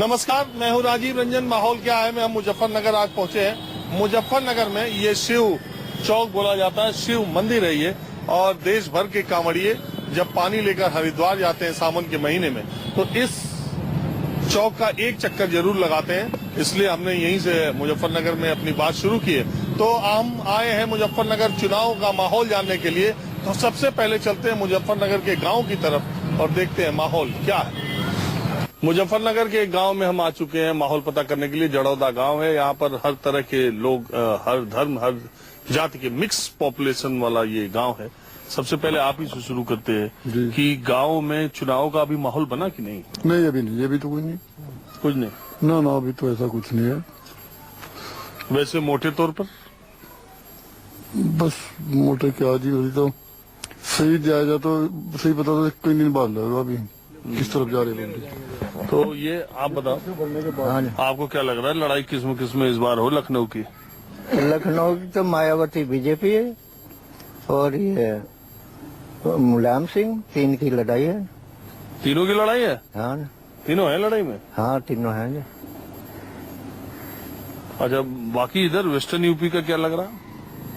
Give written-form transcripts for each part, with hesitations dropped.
नमस्कार, मैं हूं राजीव रंजन। माहौल क्या है में हम मुजफ्फरनगर आज पहुंचे हैं। मुजफ्फरनगर में ये शिव चौक बोला जाता है, शिव मंदिर है ये। और देश भर के कांवड़िए जब पानी लेकर हरिद्वार जाते हैं सावन के महीने में, तो इस चौक का एक चक्कर जरूर लगाते हैं। इसलिए हमने यहीं से मुजफ्फरनगर में अपनी बात शुरू की है। तो हम आए हैं मुजफ्फरनगर चुनाव का माहौल जानने के लिए। तो सबसे पहले चलते हैं मुजफ्फरनगर के गाँव की तरफ और देखते हैं माहौल क्या है। मुजफ्फरनगर के एक गांव में हम आ चुके हैं माहौल पता करने के लिए। जड़ौदा गांव है। यहाँ पर हर तरह के लोग, हर धर्म, हर जाति के मिक्स पॉपुलेशन वाला ये गांव है। सबसे पहले आप ही से शुरू करते हैं कि गांव में चुनाव का अभी माहौल बना कि नहीं? नहीं, अभी नहीं, अभी तो कुछ नहीं। कुछ नहीं? ना, अभी तो ऐसा कुछ नहीं है। वैसे मोटे तौर पर बस मोटे क्या जी, अभी तो सही जाएगा तो सही पता तो कई दिन बाद लगेगा अभी किस तरफ जा रहे हैं। तो ये आप बताओ, आपको क्या लग रहा है लड़ाई किस में इस बार हो लखनऊ की? लखनऊ की तो मायावती बीजेपी है और ये मुलायम सिंह, तीन की लड़ाई है। तीनों की लड़ाई है? हाँ, तीनों है लड़ाई में? हाँ, तीनों हैं। अच्छा, बाकी इधर वेस्टर्न यूपी का क्या लग रहा?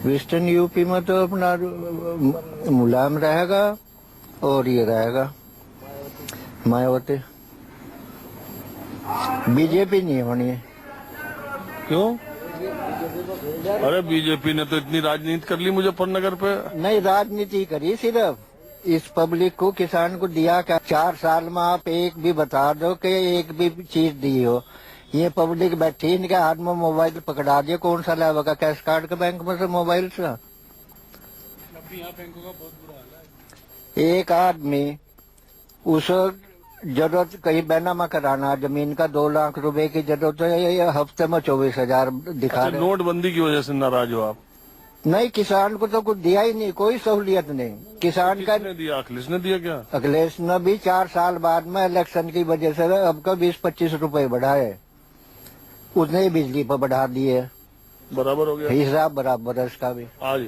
वेस्टर्न यूपी में तो अपना मुलायम रहेगा और ये रहेगा मायावती। बीजेपी नहीं होनी है। क्यों? अरे बीजेपी ने तो इतनी राजनीति कर ली मुजफ्फरनगर पे। नहीं, राजनीति करी, सिर्फ इस पब्लिक को, किसान को दिया क्या? 4 साल में आप एक भी बता दो कि एक भी चीज दी हो। ये पब्लिक बैठी, इनके हाथ में मोबाइल पकड़ा दिया, कौन सा लाएगा? कैश कार्ड के बैंक में से, मोबाइल से। एक आदमी उस जरूरत कहीं बैनामा कराना, जमीन का 2 लाख रुपए की जरूरत है, ये हफ्ते में 24,000 दिखा रहे। नोटबंदी की वजह से नाराज हो आप? नहीं, किसान को तो कुछ दिया ही नहीं, कोई सहूलियत नहीं किसान का। दिया? अखिलेश ने दिया क्या? अखिलेश ने भी 4 साल बाद में इलेक्शन की वजह से अब का 20-25 रुपए बढ़ाए, उसने ही बिजली पर बढ़ा दिए। बराबर हो गया हिसाब बराबर है इसका भी। आज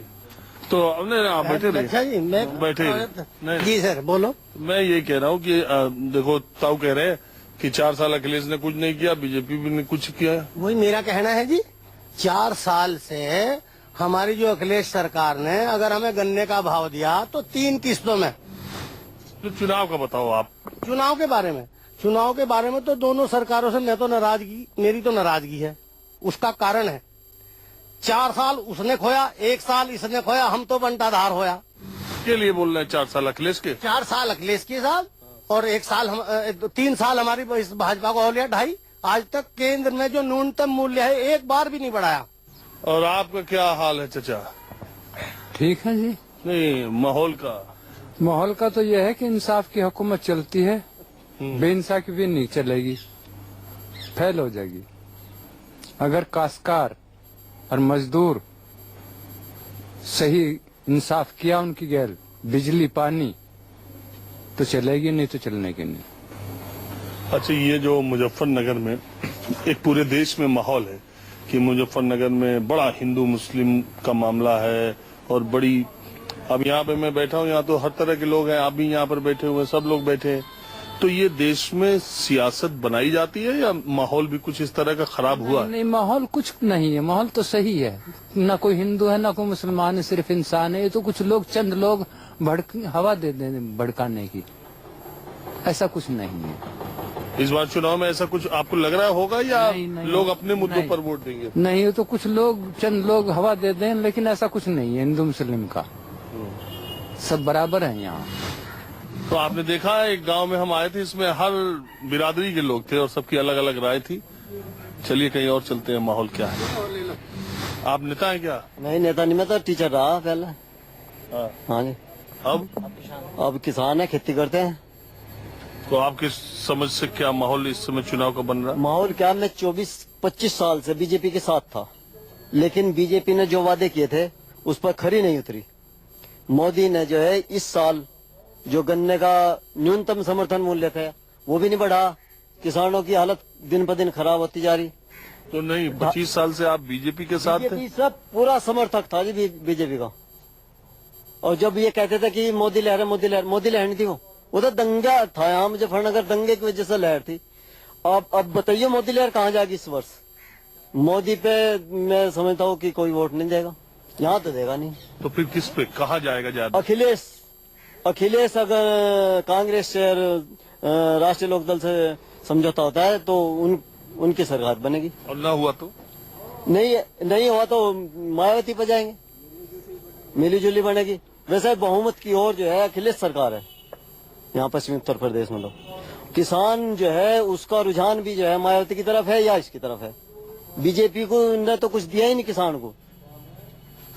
तो हमने आप बैठे रहे। अच्छा जी, मैं बैठे नहीं जी सर, बोलो। मैं ये कह रहा हूँ कि देखो, ताऊ कह रहे हैं कि 4 साल अखिलेश ने कुछ नहीं किया, बीजेपी भी ने कुछ किया। वही मेरा कहना है जी। 4 साल से हमारी जो अखिलेश सरकार ने अगर हमें गन्ने का भाव दिया तो 3 किस्तों में। तो चुनाव का बताओ आप। चुनाव के बारे में तो दोनों सरकारों से मेरी तो नाराजगी है। उसका कारण है 4 साल उसने खोया, 1 साल इसने खोया, हम तो बंटाधार होया। के लिए बोल रहे हैं 4 साल अखिलेश के? 4 साल अखिलेश के साथ और 1 साल 3 साल हमारी भाजपा को हो लिया 2.5। आज तक केंद्र में जो न्यूनतम मूल्य है एक बार भी नहीं बढ़ाया। और आपका क्या हाल है चाचा? ठीक है जी। नहीं, माहौल का तो यह है कि इंसाफ की हुकूमत चलती है, बेइंसाफी भी नहीं चलेगी, फेल हो जाएगी। अगर काश्तकार और मजदूर सही इंसाफ किया उनकी गैर बिजली पानी तो चलेगी, नहीं तो चलने की नहीं। अच्छा, ये जो मुजफ्फरनगर में एक पूरे देश में माहौल है कि मुजफ्फरनगर में बड़ा हिंदू मुस्लिम का मामला है और बड़ी, अब यहाँ पे मैं बैठा हूँ, यहाँ तो हर तरह के लोग हैं, आप भी यहाँ पर बैठे हुए हैं, सब लोग बैठे हैं। तो ये देश में सियासत बनाई जाती है या माहौल भी कुछ इस तरह का खराब हुआ? नहीं, माहौल कुछ नहीं है, माहौल तो सही है। ना कोई हिंदू है ना कोई मुसलमान है, सिर्फ इंसान है। ये तो कुछ लोग, चंद लोग हवा दे दें भड़काने की, ऐसा कुछ नहीं है। इस बार चुनाव में ऐसा कुछ आपको लग रहा होगा या नहीं, लोग अपने मुद्दों पर वोट देंगे? नहीं, तो कुछ लोग, चंद लोग हवा दे दें, लेकिन ऐसा कुछ नहीं है हिंदू मुस्लिम का, सब बराबर है यहाँ। तो आपने देखा है, एक गांव में हम आए थे, इसमें हर बिरादरी के लोग थे और सबकी अलग अलग राय थी। चलिए कहीं और चलते हैं, माहौल क्या है। आप नेता हैं क्या? नहीं, नेता नहीं, मैं तो टीचर रहा पहले। हाँ जी। अब किसान है, खेती करते हैं। तो आपकी समझ से क्या माहौल इस समय चुनाव का बन रहा है? माहौल क्या, मैं 24-25 साल से बीजेपी के साथ था, लेकिन बीजेपी ने जो वादे किए थे उस पर खरी नहीं उतरी। मोदी ने जो है इस साल जो गन्ने का न्यूनतम समर्थन मूल्य था वो भी नहीं बढ़ा, किसानों की हालत दिन ब दिन खराब होती जा रही। तो नहीं, 25 साल से आप बीजेपी के साथ थे? सब पूरा समर्थक था जी बीजेपी का। और जब ये कहते थे कि मोदी लहर नहीं थी, वो तो दंगा था यहाँ मुजफ्फरनगर, दंगे की वजह से लहर थी। अब बताइए मोदी लहर कहाँ जाएगी इस वर्ष? मोदी पे मैं समझता हूँ कि कोई वोट नहीं देगा, यहाँ तो देगा नहीं। तो फिर किस पे कहा जाएगा ज्यादा? अखिलेश अगर कांग्रेस से और राष्ट्रीय लोकदल से समझौता होता है तो उनकी सरकार बनेगी। और ना हुआ तो? नहीं हुआ तो मायावती पर जाएंगे, मिली जुली बनेगी। वैसे बहुमत की ओर जो है अखिलेश सरकार है यहाँ पश्चिमी उत्तर प्रदेश में। लोग किसान जो है उसका रुझान भी जो है मायावती की तरफ है या इसकी तरफ है। बीजेपी को ने तो कुछ दिया ही नहीं, किसान को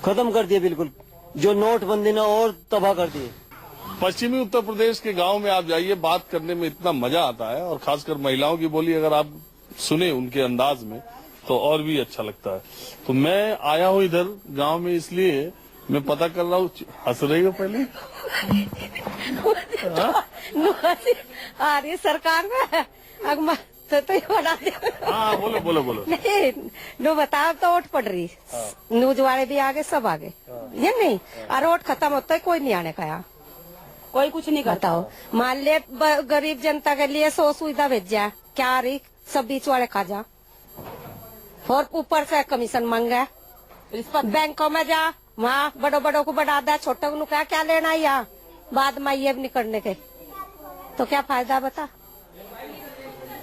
खत्म कर दिया बिल्कुल, जो नोटबंदी ने और तबाह कर दिए। पश्चिमी उत्तर प्रदेश के गांव में आप जाइए, बात करने में इतना मजा आता है, और खासकर महिलाओं की बोली अगर आप सुने उनके अंदाज में तो और भी अच्छा लगता है। तो मैं आया हूँ इधर गांव में, इसलिए मैं पता कर रहा हूँ। हंस रही हो पहले? आ रही सरकार में तो ही बना दे। हाँ बोलो बोलो बोलो। नहीं नो बताओ तो वोट पड़ रही, न्यूज वाले भी आगे, सब आगे, ये नहीं। और वोट खत्म होता है, कोई नहीं आने का यहाँ, कोई कुछ नहीं करता हो। मान ले गरीब जनता के लिए 100 सुविधा भेजा, क्या आ रही सब बीच वाले खा जा, और ऊपर से कमीशन मांगा। बैंकों में जा, वहाँ बड़ों को बढ़ा दे, छोटों को क्या लेना है यहाँ, बाद में ये भी नहीं करने के तो क्या फायदा बता।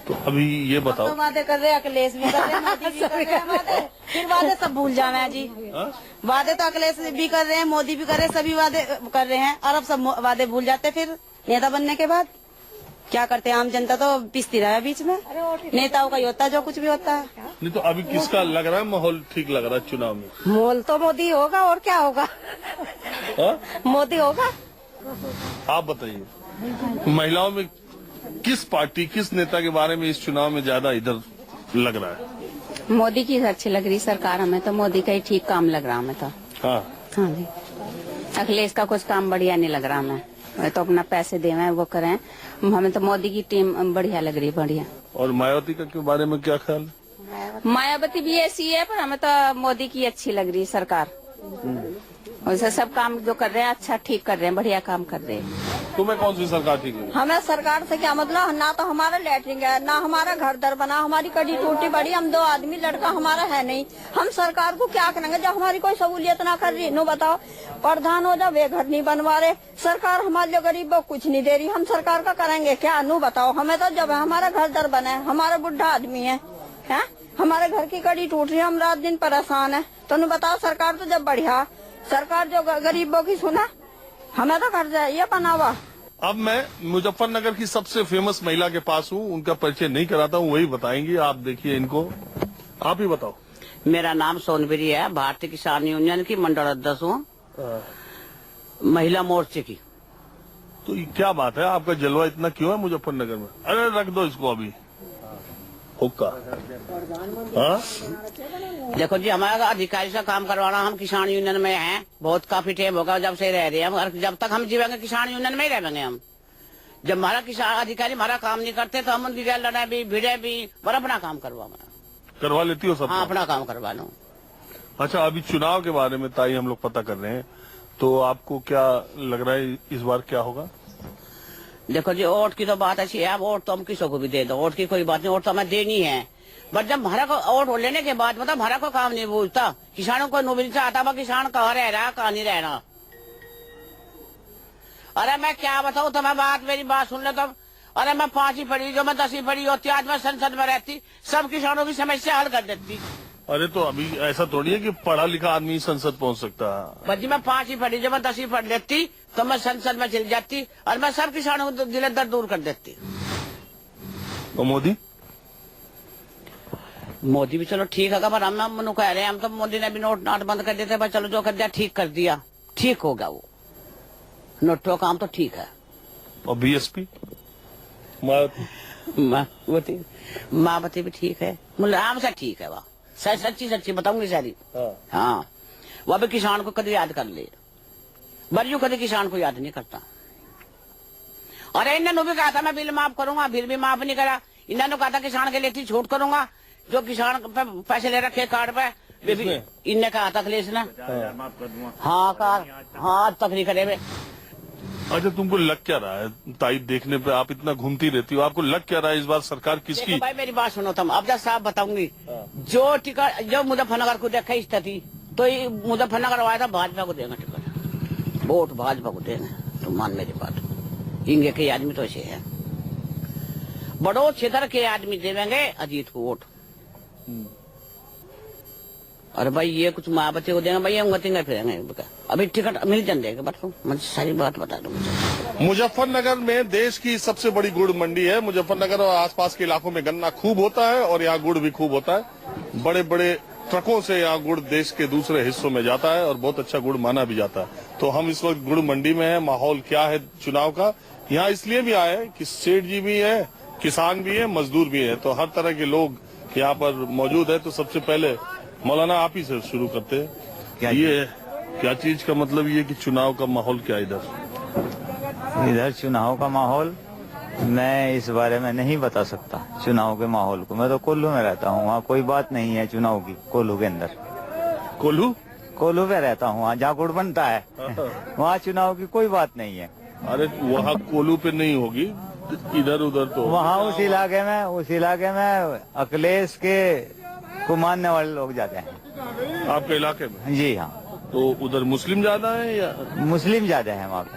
तो अभी ये बताओ, तो वादे कर रहे, अखिलेश भी कर रहे, मोदी भी कर रहे हैं वादे, फिर वादे सब भूल जाना है जी। वादे तो अखिलेश भी कर रहे हैं, मोदी भी कर रहे हैं, सभी वादे कर रहे हैं, और अब सब वादे भूल जाते। फिर नेता बनने के बाद क्या करते हैं, आम जनता तो पिसती रहा है बीच में। नेताओं का ही होता है जो कुछ भी होता है। नहीं तो अभी किसका लग रहा है माहौल ठीक लग रहा है चुनाव में? मोल तो मोदी होगा, और क्या होगा? मोदी होगा। आप बताइए, महिलाओं में किस पार्टी, किस नेता के बारे में इस चुनाव में ज्यादा इधर लग रहा है? मोदी की अच्छी लग रही सरकार, हमें तो मोदी का ही ठीक काम लग रहा हमें तो। हाँ हाँ जी, अखिलेश का कुछ काम बढ़िया नहीं लग रहा हमें, वे तो अपना पैसे देवे वो करें, हमें तो मोदी की टीम बढ़िया लग रही, बढ़िया। और मायावती का के बारे में क्या ख्याल? मायावती भी ऐसी है, पर हमें तो मोदी की अच्छी लग रही सरकार। वैसे सब काम जो कर रहे हैं अच्छा ठीक कर रहे हैं, बढ़िया काम कर रहे हैं। तुम्हें कौन सी सरकार ठीक लगी? हमें सरकार से क्या मतलब, ना तो हमारा लैटरिन है, ना हमारा घर दर बना, हमारी कड़ी टूटी पड़ी, हम 2 आदमी, लड़का हमारा है नहीं। हम सरकार को क्या करेंगे जब हमारी कोई सहूलियत ना कर रही। नो बताओ, प्रधान हो जाओ, वे घर नहीं बनवा रहे, सरकार हमारे जो गरीबों को कुछ नहीं दे रही, हम सरकार का करेंगे क्या? नो बताओ, हमें तो जब हमारा घर दर बना है, हमारा बुढ़ा आदमी है, हमारे घर की कड़ी टूट रही है, हम रात दिन परेशान है। तो नो बताओ, सरकार तो जब बढ़िया, सरकार जो गरीबों की सुना, हमें तो घर जाइए बना हुआ। अब मैं मुजफ्फरनगर की सबसे फेमस महिला के पास हूँ, उनका परिचय नहीं कराता हूँ, वही बताएंगी। आप देखिए इनको, आप ही बताओ। मेरा नाम सोनबरी है, भारतीय किसान यूनियन की मंडल अध्यक्ष हूँ, महिला मोर्चे की। तो ये क्या बात है, आपका जलवा इतना क्यों है मुजफ्फरनगर में? अरे रख दो इसको अभी हुक्का। हाँ देखो जी, हमारा अधिकारी से काम करवाना, हम किसान यूनियन में हैं, बहुत काफी टाइम होगा जब से रह रहे हैं हम, जब तक हम जीवेंगे किसान यूनियन में ही रहेंगे हम। जब हमारा किसान अधिकारी हमारा काम नहीं करते तो हम उनकी गैर लड़े भी, भिड़े भी, पर अपना काम करवा लेती हो सब? हाँ, अपना काम करवा लो। अच्छा, अभी चुनाव के बारे में ताई हम लोग पता कर रहे हैं, तो आपको क्या लग रहा है इस बार क्या होगा? देखो जी, वोट की तो बात अच्छी है, वोट तो हम किसी को भी दे दो, वोट की कोई बात नहीं, वोट तो हमें देनी है। बट जब हमारा को वोट लेने के बाद मतलब हमारा को काम नहीं पूछता, किसानों को नौकरी से आता, किसान कहाँ रह रहा, कहाँ नहीं रह रहा। अरे मैं क्या बताऊँ तुम्हें, मेरी बात सुन लो तुम। अरे मैं 5वीं पढ़ी, जो मैं 10वीं पढ़ी होती, आज मैं संसद में रहती, सब किसानों की समस्या हल कर देती। अरे तो अभी ऐसा थोड़ी है कि पढ़ा लिखा आदमी संसद पहुंच सकता है। बच्ची मैं 5वीं पढ़ी, जब मैं 10वीं पढ़ लेती तो मैं संसद में चली जाती और मैं सब किसानों को दिल दर्द दूर कर देती। और मोदी भी चलो ठीक है, पर हम कह रहे हैं, हम तो मोदी ने भी नोट बंद कर देते, पर चलो जो कर दिया ठीक कर दिया, ठीक होगा वो नोटों काम तो ठीक है। और बीएसपी मायावती भी ठीक है, मतलब आम से ठीक है, वह सच्ची बताऊंगी सारी। हाँ, वह भी किसान को कभी याद कर ले, बरियो कभी किसान को याद नहीं करता। और इन्होंने भी कहा था मैं बिल माफ करूंगा, बिल भी माफ नहीं करा। इन्होंने कहा था किसान के लिए छूट करूंगा, जो किसान पे पैसे ले रखे कार्ड पे, इनने कहा था अखिलेश ने। हाँ तक नहीं करे। अच्छा, तुमको लग क्या रहा है ताई, देखने पे आप इतना घूमती रहती हो, आपको लग क्या रहा है इस बार सरकार किसकी? देखो भाई मेरी बात सुनो तुम, अब जब साहब बताऊंगी। जो टिकट जो मुजफ्फरनगर को देखा स्थिति, तो ये मुजफ्फरनगर आया था भाजपा को देगा टिकट, वोट भाजपा को देंगे। तो मान मेरी बात, इंगे के आदमी तो ऐसे है, बड़ो क्षेत्र के आदमी देवेंगे अजीत को वोट। अरे भाई ये कुछ मायावती को देंगे भाई, हम गति फिरेंगे। अभी टिकट मिल जाएगा, बट मुझे सारी बात बता दो मुझे। मुजफ्फरनगर में देश की सबसे बड़ी गुड़ मंडी है। मुजफ्फरनगर और आसपास के इलाकों में गन्ना खूब होता है और यहाँ गुड़ भी खूब होता है। बड़े बड़े ट्रकों से यहाँ गुड़ देश के दूसरे हिस्सों में जाता है और बहुत अच्छा गुड़ माना भी जाता है। तो हम इस वक्त गुड़ मंडी में है। माहौल क्या है चुनाव का, यहाँ इसलिए भी आए कि सेठ जी भी है, किसान भी है, मजदूर भी है, तो हर तरह के लोग यहाँ पर मौजूद है। तो सबसे पहले मौलाना आप ही से शुरू करते हैं। ये क्या चीज का मतलब ये कि चुनाव का माहौल क्या इधर चुनाव का माहौल मैं इस बारे में नहीं बता सकता। चुनाव के माहौल को, मैं तो कोल्हू में रहता हूँ, वहाँ कोई बात नहीं है चुनाव की। कोल्हू के अंदर कोल्हू में रहता हूँ, वहाँ जहाँ गुड़ बनता है वहाँ चुनाव की कोई बात नहीं है। अरे वहाँ कोल्हू पे नहीं होगी, इधर उधर तो वहाँ उस इलाके में अखिलेश के को मानने वाले लोग ज्यादा हैं। आपके इलाके में? जी हाँ। तो उधर मुस्लिम ज्यादा है या? मुस्लिम ज्यादा है वहाँ पे।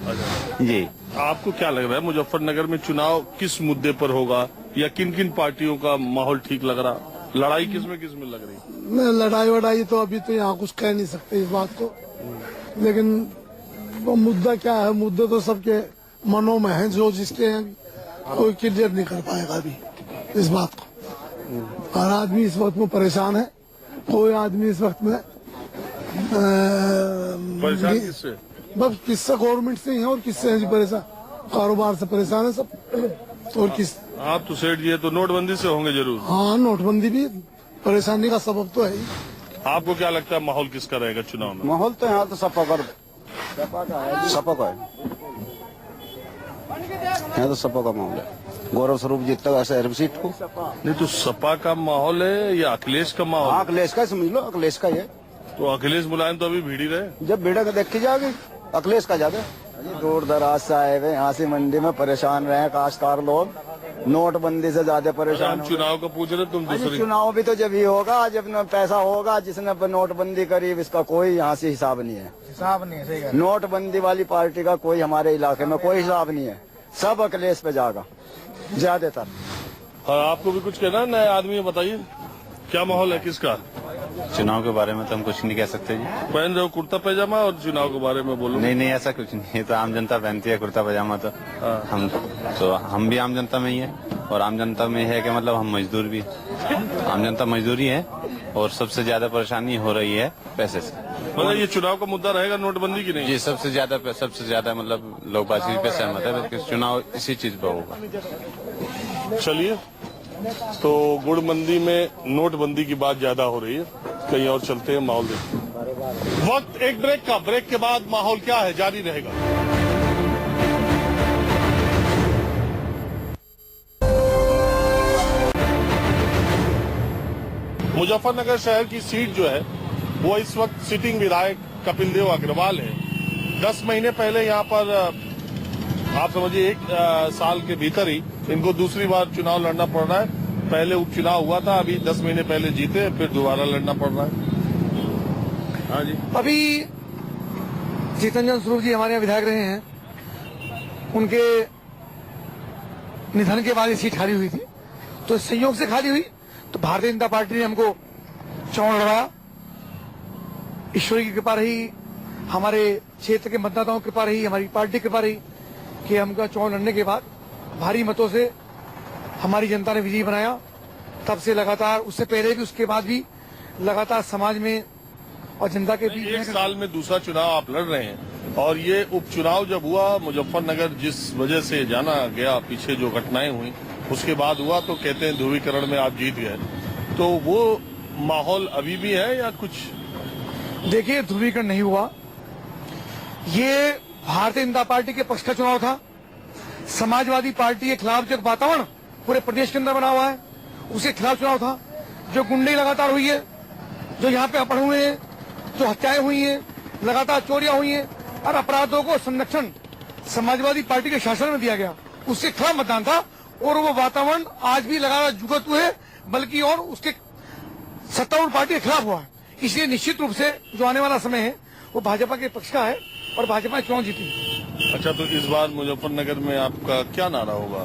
अच्छा। जी। आपको क्या लग रहा है मुजफ्फरनगर में चुनाव किस मुद्दे पर होगा, या किन किन पार्टियों का माहौल ठीक लग रहा? लड़ाई किस में लग रही? लड़ाई वड़ाई तो अभी तो यहाँ कुछ कह नहीं सकते इस बात को, लेकिन वो मुद्दा क्या है, मुद्दे तो सबके मनों में है, जो जिसके हैं कोई क्लियर नहीं कर पाएगा अभी इस बात को। हर आदमी इस वक्त में परेशान है। कोई आदमी इस वक्त में परेशान किससे? बस किससे, गवर्नमेंट से ही है और किससे है जी परेशान, कारोबार से परेशान है सब। और किस, आप तो सेठ जी है तो नोटबंदी से होंगे जरूर। हाँ, नोटबंदी भी परेशानी का सबब तो है ही। आपको क्या लगता है माहौल किसका रहेगा चुनाव में? माहौल तो यहाँ तो सपा का है, यहाँ तो सपा का माहौल है। गौरव स्वरूप जीतता शहर सीट को। नहीं तो सपा का माहौल है या अखिलेश का माहौल? हाँ, अखिलेश का समझ लो, अखिलेश का ही है। तो अखिलेश मुलायम तो अभी भीड़ ही रहे। जब भीड़ देखी जाएगी अखिलेश का ज्यादा। दूर दराज से आए हुए यहाँ से मंडी में परेशान रहे काश्तकार लोग, नोटबंदी से ज्यादा परेशान। चुनाव का पूछ रहे तुम दूसरी? चुनाव भी तो जब ही होगा जब न पैसा होगा। जिसने नोटबंदी करी इसका कोई यहाँ से हिसाब नहीं है। सही है। नोटबंदी वाली पार्टी का कोई हमारे इलाके में कोई हिसाब नहीं है, सब अखिलेश पे जाएगा ज्यादातर। हाँ, आपको भी कुछ कहना है नए आदमी, बताइए क्या माहौल है किसका? चुनाव के बारे में तो हम कुछ नहीं कह सकते जी। पहन रहे हो कुर्ता पैजामा और चुनाव के बारे में बोलो? नहीं, ऐसा कुछ नहीं है। तो आम जनता पहनती है कुर्ता पैजामा, तो हम भी आम जनता में ही है। और आम जनता में है कि मतलब हम मजदूर भी, आम जनता मजदूरी है और सबसे ज्यादा परेशानी हो रही है पैसे से। मतलब ये चुनाव का मुद्दा रहेगा नोटबंदी की? नहीं जी, सबसे ज्यादा मतलब लोग बात इसी पे सहमत है, चुनाव इसी चीज पे होगा। चलिए, तो गुड़ मंडी में नोटबंदी की बात ज्यादा हो रही है, कहीं और चलते हैं, माहौल देखते। वक्त एक ब्रेक का, ब्रेक के बाद माहौल क्या है जारी रहेगा। मुजफ्फरनगर शहर की सीट जो है वो इस वक्त सिटिंग विधायक कपिल देव अग्रवाल है। 10 महीने पहले यहाँ पर आप समझिए 1 साल के भीतर ही इनको दूसरी बार चुनाव लड़ना पड़ रहा है। पहले उपचुनाव हुआ था, अभी 10 महीने पहले जीते, फिर दोबारा लड़ना पड़ रहा है। हाँ जी। अभी जीतनचंद स्वरूप जी हमारे यहाँ विधायक रहे हैं, उनके निधन के बाद ये सीट खाली हुई थी, तो संयोग से खाली हुई। तो भारतीय जनता पार्टी ने हमको चुनाव लड़वाया। ईश्वर की कृपा रही, हमारे क्षेत्र के मतदाताओं की कृपा रही, हमारी पार्टी की कृपा रही कि हमका चुनाव लड़ने के बाद भारी मतों से हमारी जनता ने विजयी बनाया। तब से लगातार, उससे पहले भी उसके बाद भी लगातार समाज में और जनता के बीच 1 साल में दूसरा चुनाव आप लड़ रहे हैं, और ये उपचुनाव जब हुआ मुजफ्फरनगर जिस वजह से जाना गया, पीछे जो घटनाएं हुई उसके बाद हुआ, तो कहते हैं ध्रुवीकरण में आप जीत गए। तो वो माहौल अभी भी है या कुछ? देखिए, ध्रुवीकरण नहीं हुआ। ये भारतीय जनता पार्टी के पक्ष का चुनाव था। समाजवादी पार्टी के खिलाफ जो वातावरण पूरे प्रदेश के अंदर बना हुआ है, उसके खिलाफ चुनाव था। जो गुंडे लगातार हुई है, जो यहाँ पे अपहरण हुए हैं, जो हत्याएं हुई हैं, लगातार चोरियां हुई हैं और अपराधों को संरक्षण समाजवादी पार्टी के शासन में दिया गया, उसके खिलाफ मतदान था और वो वातावरण आज भी लगातार जुगत हुए, बल्कि और उसके सत्तारूढ़ पार्टी के खिलाफ हुआ है। इसलिए निश्चित रूप से जो आने वाला समय है वो भाजपा के पक्ष का है और भाजपा चुनाव जीतेगी। अच्छा, तो इस बार मुजफ्फरनगर में आपका क्या नारा होगा?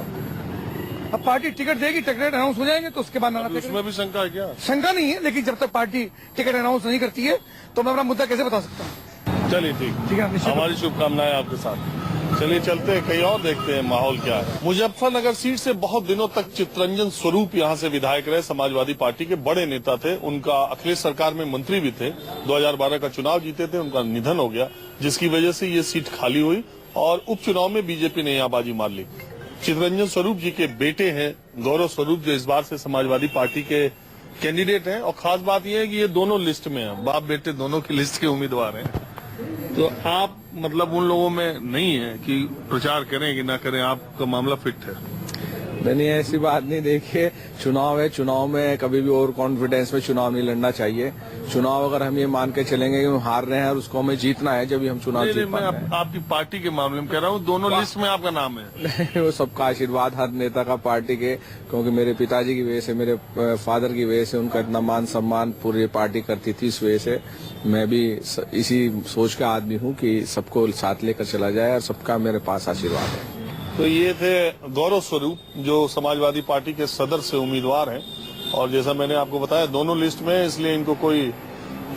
अब पार्टी टिकट देगी, टिकट अनाउंस हो जाएंगे तो उसके बाद नारा। उसमें भी शंका है क्या? शंका नहीं है, लेकिन जब तक पार्टी टिकट अनाउंस नहीं करती है तो मैं अपना मुद्दा कैसे बता सकता हूँ। चलिए ठीक है, हमारी शुभकामनाएं आपके साथ। चलिए चलते हैं, कहीं और देखते हैं माहौल क्या है। मुजफ्फरनगर सीट से बहुत दिनों तक चितरंजन स्वरूप यहाँ से विधायक रहे, समाजवादी पार्टी के बड़े नेता थे। उनका अखिलेश सरकार में मंत्री भी थे, 2012 का चुनाव जीते थे, उनका निधन हो गया, जिसकी वजह से ये सीट खाली हुई और उपचुनाव में बीजेपी ने यहाँ बाजी मार ली। चितरंजन स्वरूप जी के बेटे हैं गौरव स्वरूप, जो इस बार से समाजवादी पार्टी के कैंडिडेट हैं। और खास बात यह है कि ये दोनों लिस्ट में हैं, बाप बेटे दोनों की लिस्ट के उम्मीदवार हैं। तो आप मतलब उन लोगों में नहीं है कि प्रचार करें कि ना करें, आपका मामला फिट है? नहीं, ऐसी बात नहीं। देखिए, चुनाव है, चुनाव में कभी भी ओवर कॉन्फिडेंस में चुनाव नहीं लड़ना चाहिए। चुनाव अगर हम ये मान के चलेंगे कि हम हार रहे हैं और उसको हमें जीतना है, जब भी हम चुनाव जीत पाते हैं। मैं आपकी पार्टी के मामले में कह रहा हूँ, दोनों लिस्ट में आपका नाम है। नहीं, वो सबका आशीर्वाद हर नेता का पार्टी के, क्योंकि मेरे पिताजी की वजह से, मेरे फादर की वजह से उनका इतना मान सम्मान पूरी पार्टी करती थी। इस वजह से मैं भी इसी सोच का आदमी हूँ कि सबको साथ लेकर चला जाए और सबका मेरे पास आशीर्वाद है। तो ये थे गौरव स्वरूप, जो समाजवादी पार्टी के सदर से उम्मीदवार हैं। और जैसा मैंने आपको बताया, दोनों लिस्ट में, इसलिए इनको कोई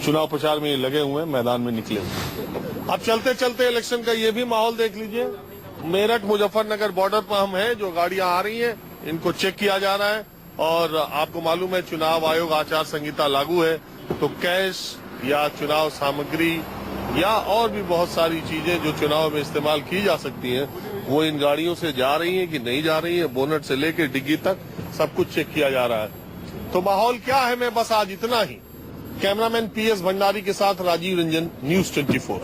चुनाव प्रचार में लगे हुए हैं, मैदान में निकले हुए। अब चलते चलते इलेक्शन का ये भी माहौल देख लीजिए। मेरठ मुजफ्फरनगर बॉर्डर पर हम हैं, जो गाड़ियां आ रही हैं इनको चेक किया जा रहा है। और आपको मालूम है चुनाव आयोग आचार संहिता लागू है, तो कैश या चुनाव सामग्री या और भी बहुत सारी चीजें जो चुनाव में इस्तेमाल की जा सकती हैं, वो इन गाड़ियों से जा रही हैं कि नहीं जा रही है। बोनट से लेकर डिग्गी तक सब कुछ चेक किया जा रहा है। तो माहौल क्या है, मैं बस आज इतना ही। कैमरामैन PS भंडारी के साथ राजीव रंजन, न्यूज 24।